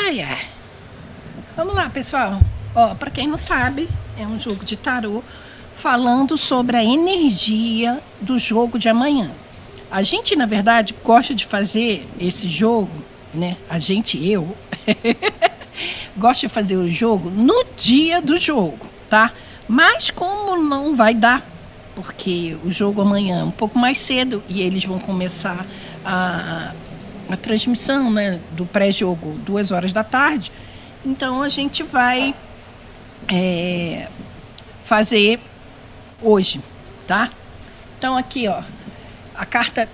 Ai, ai. Vamos lá, pessoal. Ó, para quem não sabe, é um jogo de tarô falando sobre a energia do jogo de amanhã. A gente, na verdade, gosta de fazer esse jogo, né? Eu, gosto de fazer o jogo no dia do jogo, tá? Mas como não vai dar, porque o jogo amanhã é um pouco mais cedo e eles vão começar a transmissão, né, do pré-jogo 2 horas da tarde, então a gente vai fazer hoje, tá? Então aqui, ó, a carta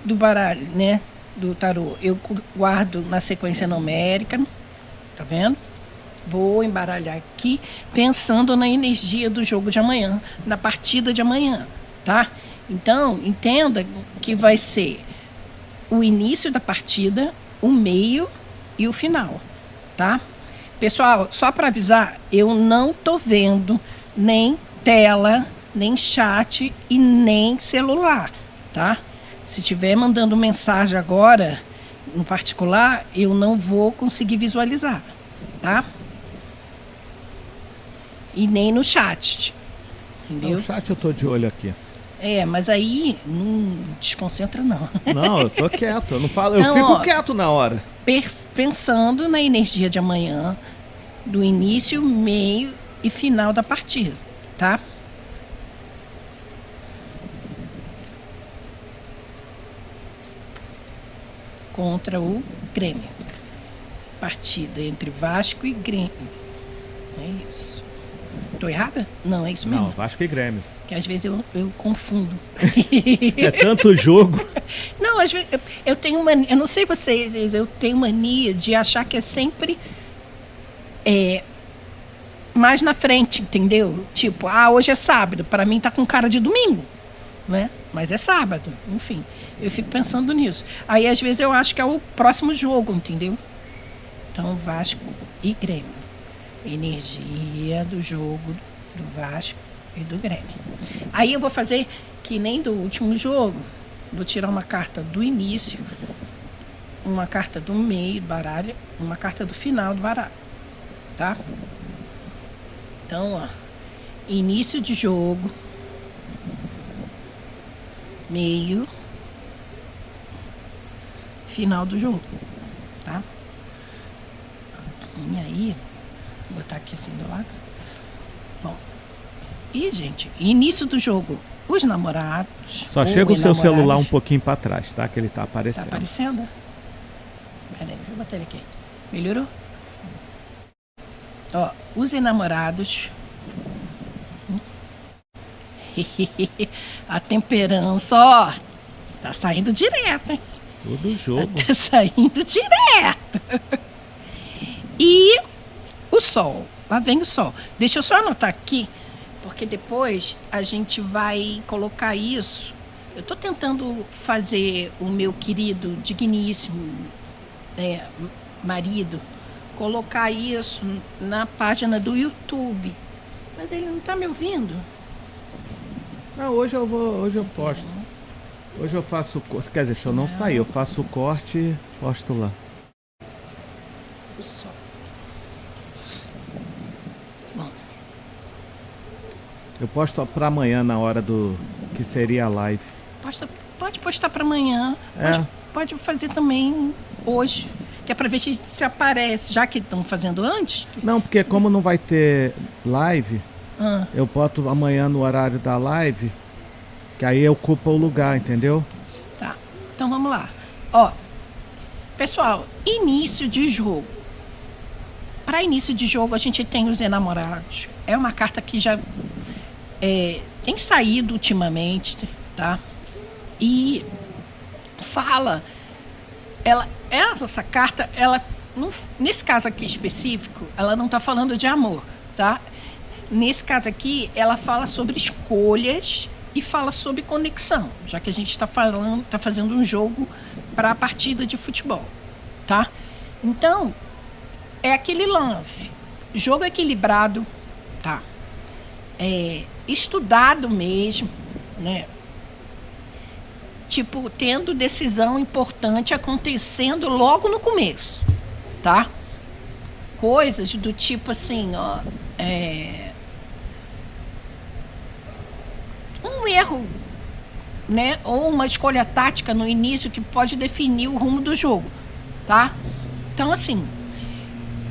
do baralho, né, do tarô, eu guardo na sequência numérica, tá vendo? Vou embaralhar aqui pensando na energia do jogo de amanhã, na partida de amanhã, tá? Então, entenda que vai ser o início da partida, o meio e o final, tá? Pessoal, só para avisar, eu não tô vendo nem tela, nem chat e nem celular, tá? Se estiver mandando mensagem agora, no particular, eu não vou conseguir visualizar, tá? E nem no chat, entendeu? No chat eu tô de olho aqui. Mas aí não desconcentra não. Não, eu tô quieto, eu não falo, Então, eu fico quieto na hora. Pensando na energia de amanhã, do início, meio e final da partida, tá? Contra o Grêmio. Partida entre Vasco e Grêmio. É isso. Tô errada? Não, é isso mesmo. Não, Vasco e Grêmio. Que às vezes eu confundo. É tanto jogo. Não, às vezes eu tenho mania, eu não sei vocês, eu tenho mania de achar que é sempre mais na frente, entendeu? Tipo, hoje é sábado, para mim tá com cara de domingo, né? Mas é sábado, enfim. Eu fico pensando nisso. Aí às vezes eu acho que é o próximo jogo, entendeu? Então, Vasco e Grêmio. Energia do jogo do Vasco e do Grêmio. Aí eu vou fazer que nem do último jogo. Vou tirar uma carta do início, uma carta do meio do baralho, uma carta do final do baralho, tá? Então, ó, início de jogo, meio, final do jogo, tá? E aí, vou botar aqui assim do lado. Bom, e gente, início do jogo, os namorados. Só chega o seu celular um pouquinho para trás, tá? Que ele tá aparecendo. Tá aparecendo? Peraí, deixa eu botar ele aqui. Melhorou? Ó, os enamorados. A temperança, ó, tá saindo direto, hein? Todo jogo. Tá saindo direto. E o sol. Lá vem o sol. Deixa eu só anotar aqui, porque depois a gente vai colocar isso. Eu tô tentando fazer o meu querido, digníssimo marido colocar isso na página do YouTube. Mas ele não tá me ouvindo. Não, hoje eu posto. Hoje eu faço, quer dizer, se eu não sair, eu faço o corte e posto lá. O sol. Bom. Eu posto para amanhã na hora do que seria a live. Pode postar para amanhã. Pode fazer também hoje. Que é para ver se aparece, já que estão fazendo antes. Não, porque como não vai ter live, eu boto amanhã no horário da live, que aí ocupa o lugar, entendeu? Tá, então vamos lá. Ó, pessoal, início de jogo. Para início de jogo a gente tem os enamorados. É uma carta que já tem saído ultimamente, tá? E fala... Essa carta, nesse caso aqui específico, ela não está falando de amor, tá? Nesse caso aqui, ela fala sobre escolhas e fala sobre conexão, já que a gente está fazendo um jogo para a partida de futebol, tá? Então, é aquele lance, jogo equilibrado, tá? Estudado mesmo, né? Tipo, tendo decisão importante acontecendo logo no começo, tá? coisas do tipo assim, ó, um erro, né, ou uma escolha tática no início que pode definir o rumo do jogo, tá? Então, assim,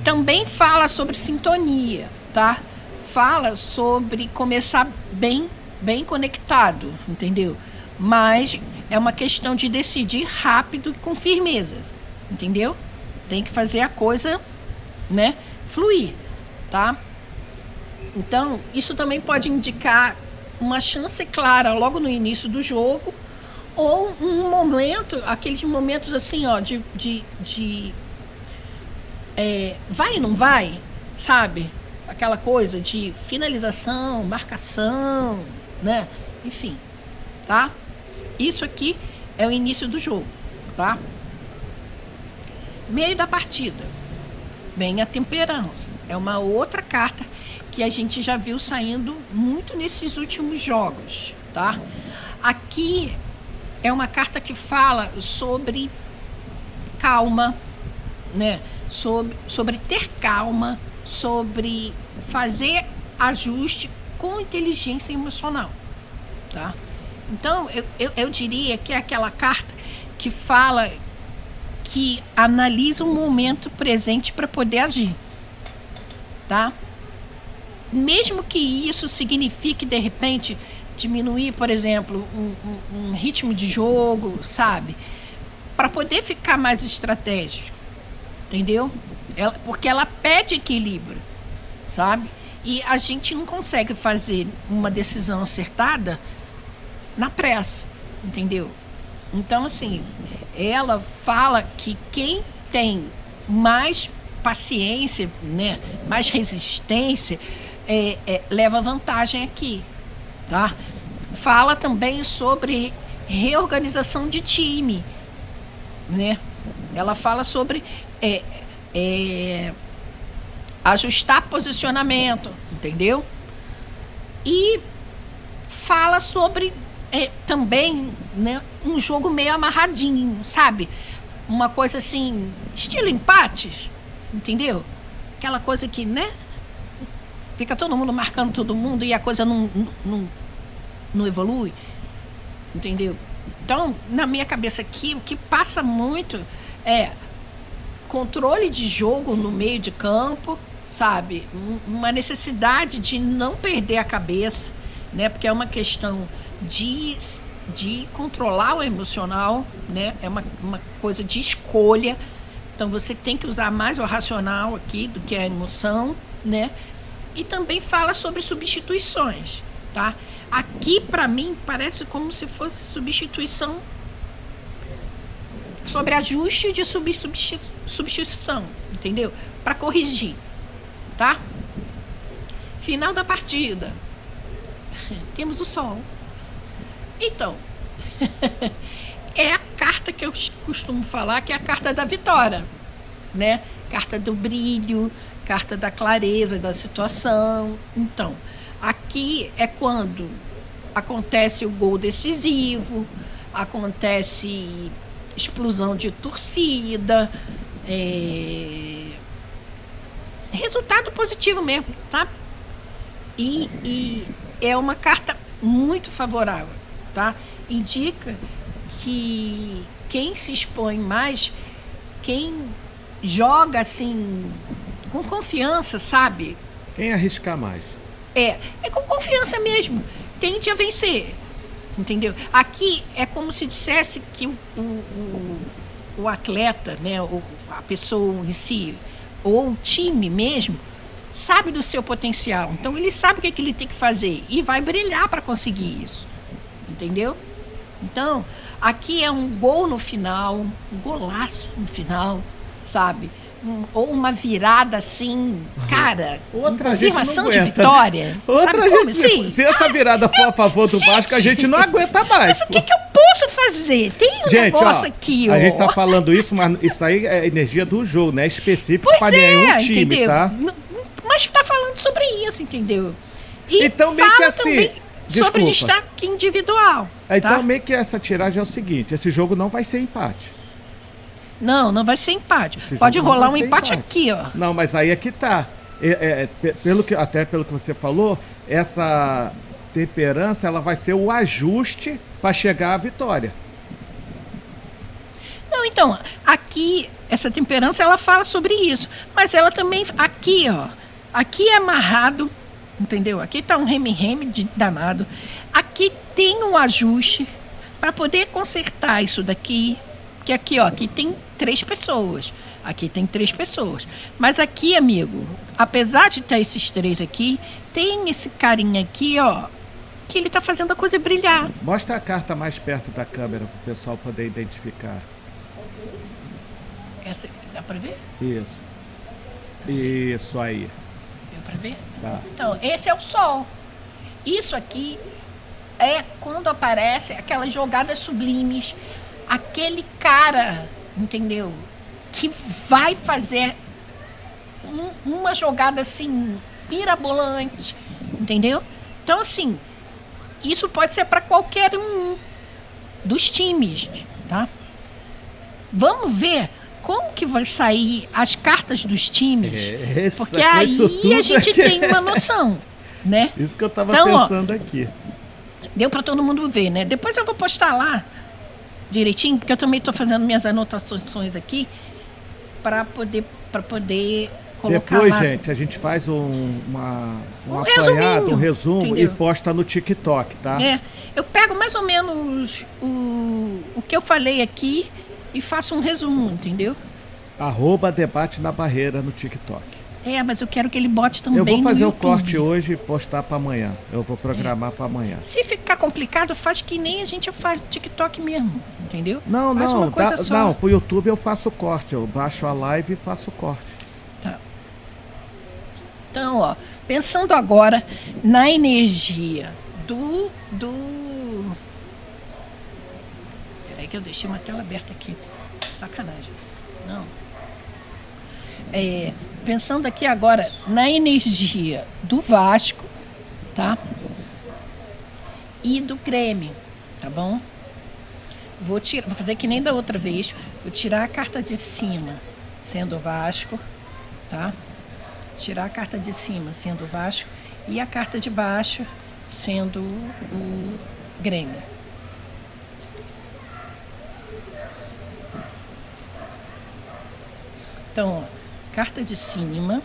também fala sobre sintonia, tá? Fala sobre começar bem conectado, entendeu? Mas é uma questão de decidir rápido e com firmeza, entendeu? Tem que fazer a coisa, né, fluir, tá? Então, isso também pode indicar uma chance clara logo no início do jogo, ou um momento, aqueles momentos assim, ó, vai e não vai, sabe? Aquela coisa de finalização, marcação, né? Enfim, tá? Isso aqui é o início do jogo, tá? Meio da partida. Vem a temperança. É uma outra carta que a gente já viu saindo muito nesses últimos jogos, tá? Aqui é uma carta que fala sobre calma, né? Sobre ter calma, sobre fazer ajuste com inteligência emocional, tá? Então, eu diria que é aquela carta que fala, que analisa o momento presente para poder agir, tá? Mesmo que isso signifique, de repente, diminuir, por exemplo, um ritmo de jogo, sabe? Para poder ficar mais estratégico, entendeu? Porque ela pede equilíbrio, sabe? E a gente não consegue fazer uma decisão acertada na pressa, entendeu? Então, assim, ela fala que quem tem mais paciência, né, mais resistência, leva vantagem aqui, tá? Fala também sobre reorganização de time, né? Ela fala sobre ajustar posicionamento, entendeu? E fala sobre também, né, um jogo meio amarradinho, sabe? Uma coisa assim, estilo empates, entendeu? Aquela coisa que, né? Fica todo mundo marcando todo mundo e a coisa não evolui, entendeu? Então, na minha cabeça aqui, o que passa muito é controle de jogo no meio de campo, sabe? Uma necessidade de não perder a cabeça, né? Porque é uma questão de controlar o emocional, né? É uma coisa de escolha. Então, você tem que usar mais o racional aqui do que a emoção, né? E também fala sobre substituições, tá? Aqui, para mim, parece como se fosse substituição, sobre ajuste de substituição, entendeu? Para corrigir, tá? Final da partida. Temos o sol. Então, é a carta que eu costumo falar, que é a carta da vitória, né? Carta do brilho, carta da clareza da situação. Então, aqui é quando acontece o gol decisivo, acontece explosão de torcida, resultado positivo mesmo, sabe? E é uma carta muito favorável, tá? Indica que quem se expõe mais, quem joga assim com confiança, sabe? Quem arriscar mais? É com confiança mesmo, tende a vencer, entendeu? Aqui é como se dissesse que o atleta, né, a pessoa em si, ou o time mesmo, sabe do seu potencial. Então, ele sabe o que ele tem que fazer e vai brilhar para conseguir isso, entendeu? Então, aqui é um gol no final, um golaço no final, sabe? Ou uma virada assim, cara, outra confirmação de vitória. Outra sabe como gente, assim? se essa virada for a favor do Vasco, a gente não aguenta mais. Mas o que eu posso fazer? Tem um negócio aqui, ó. A gente tá falando isso, mas isso aí é energia do jogo, né? Específico para nenhum time, entendeu? tá? Mas tá falando sobre isso, entendeu? E então, meio que assim, sobre destaque individual. Então, tá? meio que essa tiragem é o seguinte: esse jogo não vai ser empate. Não, não vai ser empate. Esse Pode jogo não rolar vai um ser empate empate. aqui, ó. Não, mas aí é que tá. Até pelo que você falou, essa temperança ela vai ser o ajuste para chegar à vitória. Não, então, aqui, essa temperança, ela fala sobre isso. Mas ela também, aqui, ó. Aqui é amarrado, entendeu? Aqui tá um reme-reme danado. Aqui tem um ajuste para poder consertar isso daqui. Que aqui, ó, aqui tem 3 pessoas. Aqui tem 3 pessoas. Mas aqui, amigo, apesar de ter esses 3 aqui, tem esse carinha aqui, ó, que ele tá fazendo a coisa brilhar. Mostra a carta mais perto da câmera para o pessoal poder identificar. Essa, dá para ver? Isso. Isso aí. Deu para ver? Tá. Então, esse é o sol. Isso aqui é quando aparece aquelas jogadas sublimes, aquele cara, entendeu? Que vai fazer uma jogada assim, mirabolante, entendeu? Então, assim, isso pode ser para qualquer um dos times, tá? Vamos ver como que vai sair as cartas dos times, porque aí a gente tem uma noção, né? Isso que eu tava então, pensando aqui. Deu para todo mundo ver, né? Depois eu vou postar lá direitinho, porque eu também estou fazendo minhas anotações aqui para poder colocar depois, lá. gente, a gente faz um resuminho, resumo entendeu? e posta no TikTok, tá? Eu pego mais ou menos o que eu falei aqui e faço um resumo, entendeu? @debate na barreira no TikTok. Mas eu quero que ele bote também. Eu vou fazer no o corte YouTube hoje e postar para amanhã. Eu vou programar para amanhã. Se ficar complicado, faz que nem a gente faz TikTok mesmo, entendeu? Não, faz não, uma coisa só. não, pro YouTube eu faço o corte. Eu baixo a live e faço o corte. Tá. Então, ó, pensando agora na energia do... Peraí que eu deixei uma tela aberta aqui. Sacanagem. Não. Pensando aqui agora na energia do Vasco, tá? E do Grêmio, tá bom? Vou fazer que nem da outra vez. Vou tirar a carta de cima, sendo o Vasco, tá? Tirar a carta de cima, sendo o Vasco, e a carta de baixo, sendo o Grêmio. Então, ó, carta de cima,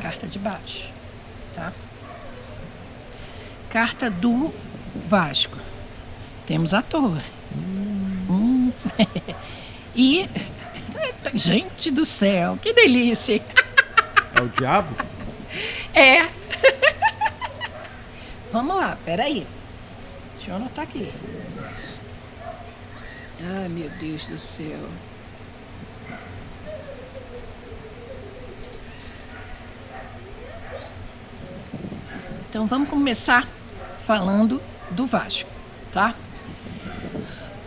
carta de baixo, tá? Carta do Vasco. Temos a torre. E... Gente do céu, que delícia! É o diabo? Vamos lá, peraí. Deixa eu anotar aqui. Ai, meu Deus do céu. Então vamos começar falando do Vasco, tá?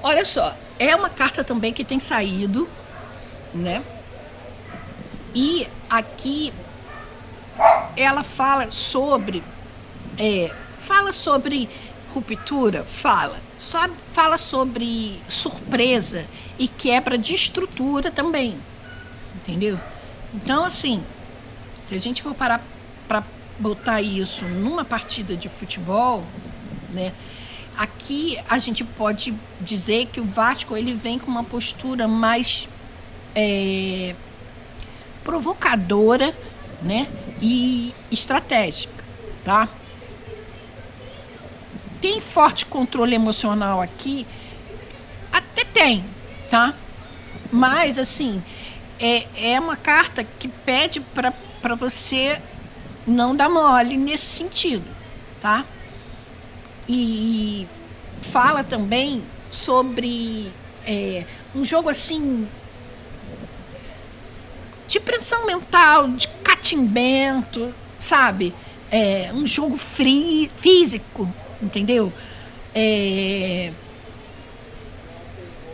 Olha só, é uma carta também que tem saído, né? E aqui ela fala sobre ruptura, fala sobre surpresa e quebra de estrutura também, entendeu? Então, assim, se a gente for parar para botar isso numa partida de futebol, né? Aqui a gente pode dizer que o Vasco ele vem com uma postura mais provocadora, né? E estratégica, tá? Tem forte controle emocional aqui? Até tem, tá? Mas, assim, é uma carta que pede para você não dar mole nesse sentido, tá? E fala também sobre um jogo, assim, de pressão mental, de catimbento, sabe? Um jogo físico, entendeu?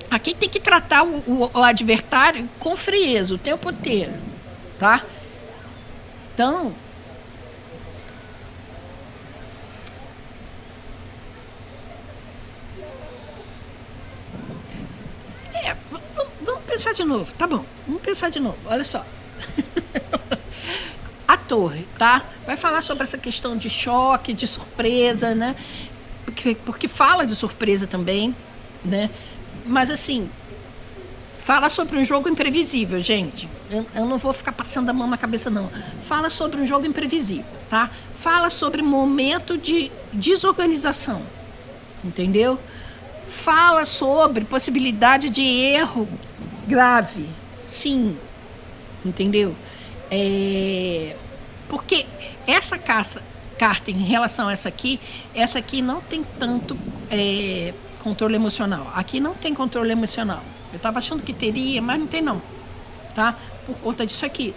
Aqui tem que tratar o adversário com frieza o tempo inteiro, tá? Então, vamos pensar de novo, tá bom. Vamos pensar de novo, olha só. A torre, tá? Vai falar sobre essa questão de choque, de surpresa, né? Porque fala de surpresa também, né? Mas assim, fala sobre um jogo imprevisível, gente. Eu não vou ficar passando a mão na cabeça, não. Fala sobre um jogo imprevisível, tá? Fala sobre momento de desorganização, entendeu? Fala sobre possibilidade de erro grave, sim, entendeu? Porque essa carta em relação a essa aqui não tem tanto controle emocional. Aqui não tem controle emocional. Eu estava achando que teria, mas não tem não, tá? Por conta disso aqui.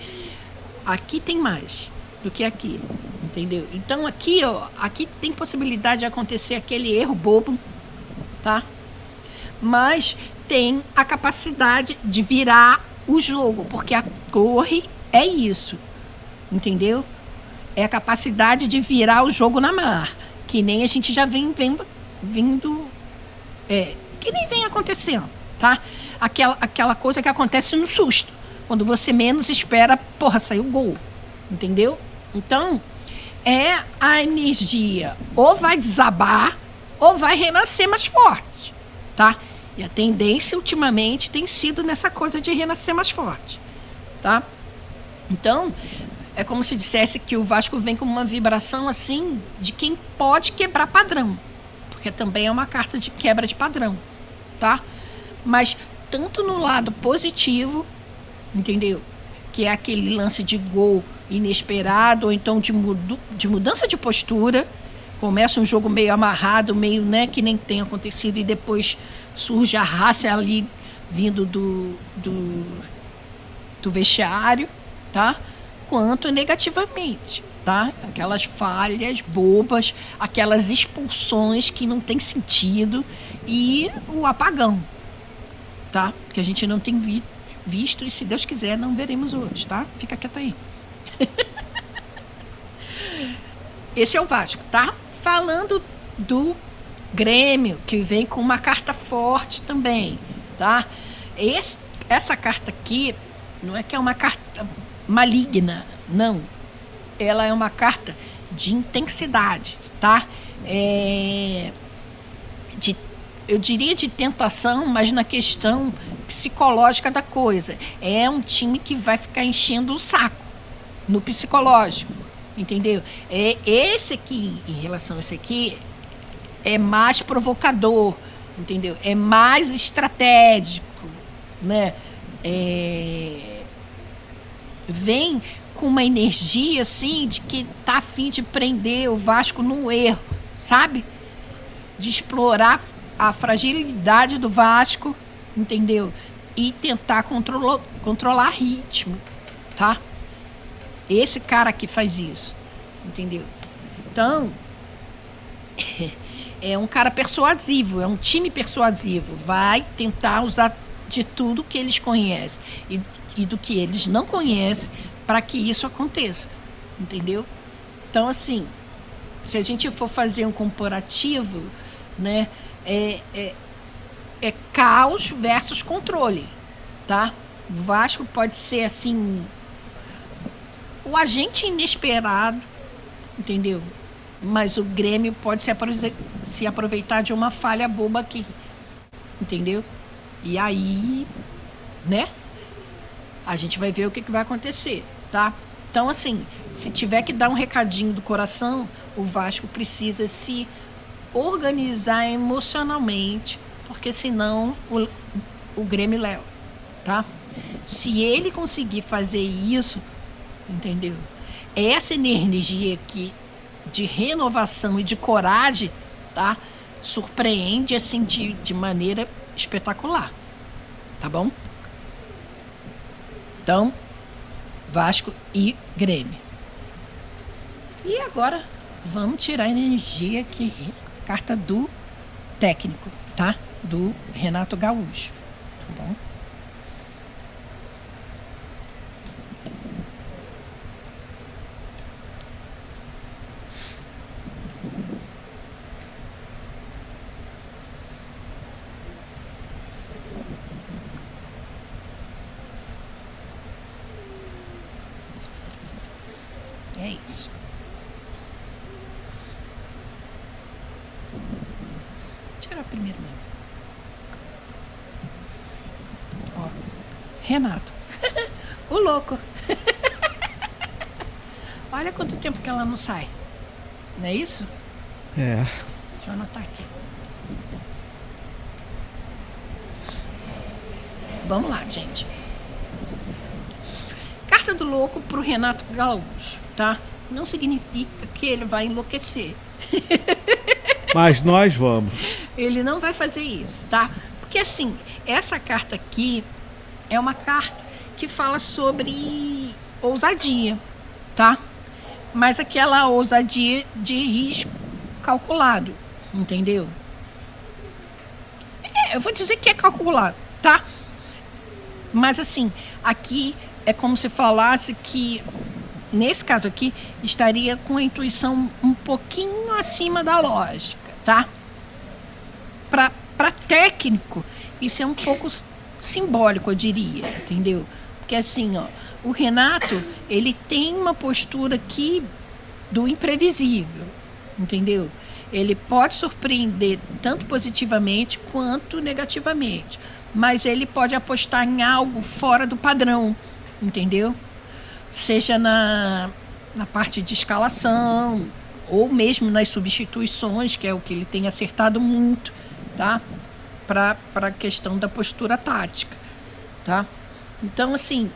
Aqui tem mais do que aqui, entendeu? Então aqui, ó, aqui tem possibilidade de acontecer aquele erro bobo, tá? Mas tem a capacidade de virar o jogo, porque a torre é isso, entendeu? É a capacidade de virar o jogo na mar, que nem a gente já vem vindo, que nem vem acontecendo, tá? Aquela coisa que acontece no susto, quando você menos espera, porra, saiu o gol, entendeu? Então, é a energia ou vai desabar ou vai renascer mais forte, tá? E a tendência ultimamente tem sido nessa coisa de renascer mais forte, tá? Então, é como se dissesse que o Vasco vem com uma vibração assim de quem pode quebrar padrão, porque também é uma carta de quebra de padrão, tá? Mas tanto no lado positivo, entendeu? Que é aquele lance de gol inesperado, ou então de mudança de postura. Começa um jogo meio amarrado, meio, né, que nem tem acontecido, e depois surge a raça ali vindo do vestiário, tá? Quanto negativamente, tá? Aquelas falhas bobas, aquelas expulsões que não tem sentido e o apagão, tá? Que a gente não tem visto e, se Deus quiser, não veremos hoje, tá? Fica quieto aí. Esse é o Vasco, tá? Falando do Grêmio, que vem com uma carta forte também, tá? Essa carta aqui não é que é uma carta maligna, não. Ela é uma carta de intensidade, tá? Eu diria de tentação, mas na questão psicológica da coisa. É um time que vai ficar enchendo o saco no psicológico, entendeu? Esse aqui, em relação a esse aqui, é mais provocador, entendeu? É mais estratégico, né? Vem com uma energia, assim, de que tá a fim de prender o Vasco num erro, sabe? De explorar a fragilidade do Vasco, entendeu? E tentar controlar ritmo, tá? Esse cara aqui faz isso, entendeu? Então, é um cara persuasivo, é um time persuasivo. Vai tentar usar de tudo que eles conhecem e do que eles não conhecem para que isso aconteça, entendeu? Então, assim, se a gente for fazer um comparativo, né, é caos versus controle, tá? O Vasco pode ser, assim, o agente inesperado, entendeu? Mas o Grêmio pode se aproveitar de uma falha boba aqui, entendeu? E aí, né? A gente vai ver o que vai acontecer, tá? Então, assim, se tiver que dar um recadinho do coração, o Vasco precisa se organizar emocionalmente, porque senão o Grêmio leva, tá? Se ele conseguir fazer isso, entendeu? Essa energia aqui de renovação e de coragem, tá? Surpreende, assim, de maneira espetacular, tá bom? Então, Vasco e Grêmio. E agora, vamos tirar a energia aqui, carta do técnico, tá? Do Renato Gaúcho, tá bom? esperar primeiro mesmo. Ó, Renato. O louco. Olha quanto tempo que ela não sai. Não é isso? É. Deixa eu anotar aqui. Vamos lá, gente. Carta do louco pro Renato Gaúcho, tá? Não significa que ele vai enlouquecer. Mas nós vamos. Ele não vai fazer isso, tá? Porque assim, essa carta aqui é uma carta que fala sobre ousadia, tá? Mas aquela ousadia de risco calculado, entendeu? Eu vou dizer que é calculado, tá? Mas assim, aqui é como se falasse que, nesse caso aqui, estaria com a intuição um pouquinho acima da lógica, tá? Para técnico, isso é um pouco simbólico, eu diria, entendeu? Porque assim, ó, o Renato, ele tem uma postura aqui do imprevisível, entendeu? Ele pode surpreender tanto positivamente quanto negativamente, mas ele pode apostar em algo fora do padrão, entendeu? Seja na parte de escalação, ou mesmo nas substituições, que é o que ele tem acertado muito, tá? Para a questão da postura tática, tá? Então, assim,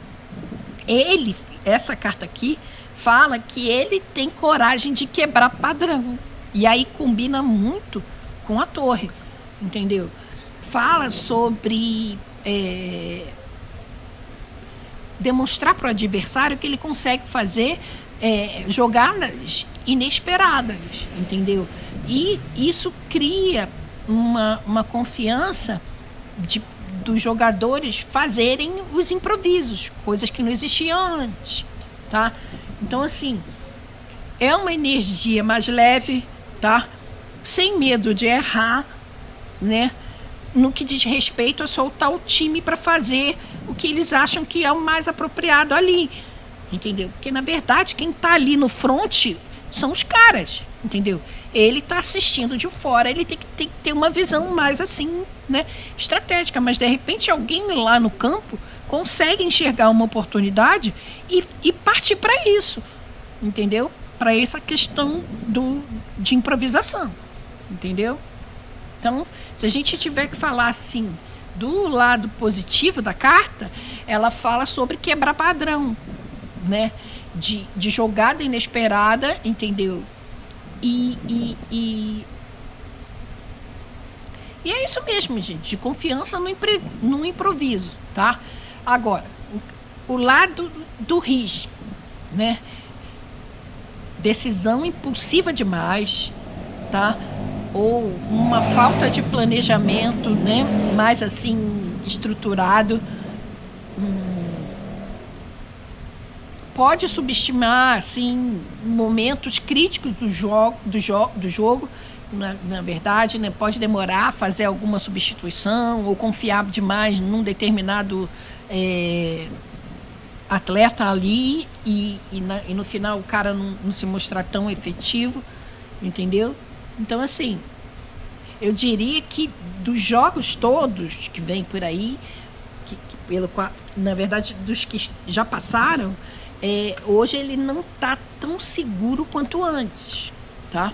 essa carta aqui fala que ele tem coragem de quebrar padrão. E aí combina muito com a torre, entendeu? Fala sobre demonstrar para o adversário que ele consegue fazer jogadas inesperadas, entendeu? E isso cria uma confiança dos jogadores fazerem os improvisos, coisas que não existiam antes, tá? Então, assim, é uma energia mais leve, tá? Sem medo de errar, né? No que diz respeito a soltar o time para fazer o que eles acham que é o mais apropriado ali, entendeu? Porque, na verdade, quem tá ali no front são os caras, entendeu? Ele tá assistindo de fora, ele tem que ter uma visão mais assim, né, estratégica, mas de repente alguém lá no campo consegue enxergar uma oportunidade e partir para isso, entendeu? Para essa questão de improvisação, entendeu? Então, se a gente tiver que falar assim, do lado positivo da carta, ela fala sobre quebrar padrão, né? De jogada inesperada, entendeu? E é isso mesmo, gente, de confiança no improviso, tá? Agora, o lado do risco, né? Decisão impulsiva demais, tá? Ou uma falta de planejamento, né? Mais assim, estruturado. Pode subestimar, assim, momentos críticos do jogo, na verdade, né? Pode demorar a fazer alguma substituição ou confiar demais num determinado atleta ali e no final o cara não se mostrar tão efetivo, entendeu? Então, assim, eu diria que dos jogos todos que vem por aí, na verdade, dos que já passaram, hoje ele não está tão seguro quanto antes, tá?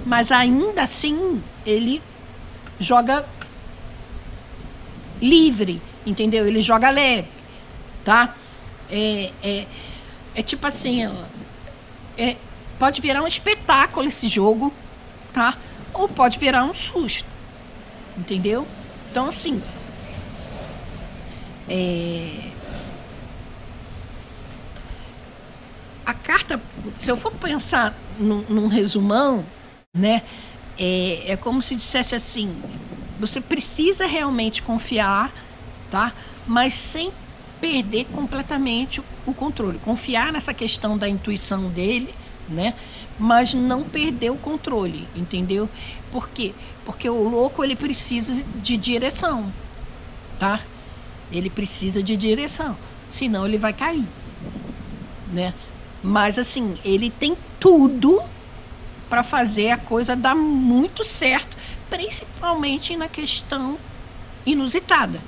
Mas ainda assim, ele joga livre, entendeu? Ele joga leve, tá? É tipo assim, ó, pode virar um espetáculo esse jogo, tá? Ou pode virar um susto, entendeu? Então, assim, a carta, se eu for pensar num resumão, né? É como se dissesse assim, você precisa realmente confiar, tá? Mas sem perder completamente o controle. Confiar nessa questão da intuição dele, né? Mas não perder o controle, entendeu? Por quê? Porque o louco, ele precisa de direção, tá? Ele precisa de direção, senão ele vai cair, né? Mas assim, ele tem tudo para fazer a coisa dar muito certo, principalmente na questão inusitada,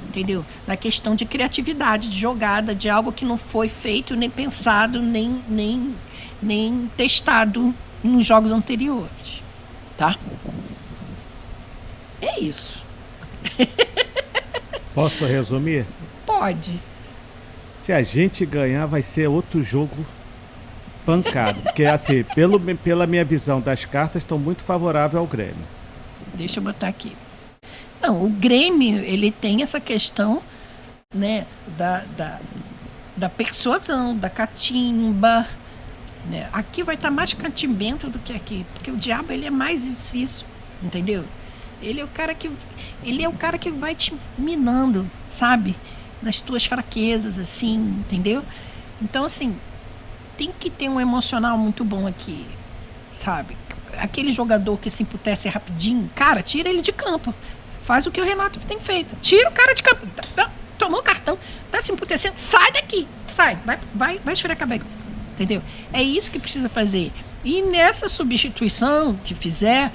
entendeu? Na questão de criatividade, de jogada, de algo que não foi feito, nem pensado, nem testado nos jogos anteriores, tá? É isso. Posso resumir? Pode. Se a gente ganhar, vai ser outro jogo pancado. Porque, assim, pela minha visão das cartas, estão muito favoráveis ao Grêmio. Deixa eu botar aqui. Não, o Grêmio, ele tem essa questão, né, da persuasão, da catimba, né? Aqui vai estar mais catimbento do que aqui, porque o diabo, ele é mais isso, entendeu? Ele é o cara que vai te minando, sabe? Nas tuas fraquezas, assim, entendeu? Então, assim, tem que ter um emocional muito bom aqui, sabe? Aquele jogador que se emputece rapidinho, cara, tira ele de campo. Faz o que o Renato tem feito. Tira o cara de campo. Tomou o cartão, tá se emputecendo, sai daqui. Sai, vai esfregar a cabeça. Entendeu? É isso que precisa fazer. E nessa substituição que fizer,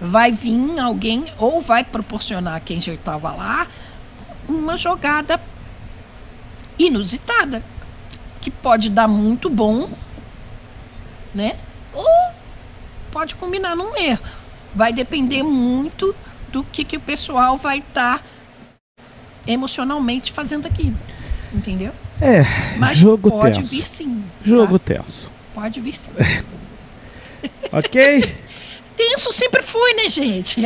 vai vir alguém ou vai proporcionar a quem já estava lá uma jogada inusitada, que pode dar muito bom, né? Ou pode combinar num erro. Vai depender muito do que o pessoal vai estar emocionalmente fazendo aqui, entendeu? Mas jogo pode tenso. vir sim. Jogo tá? tenso. Pode vir sim. Ok? Tenso sempre foi, né, gente?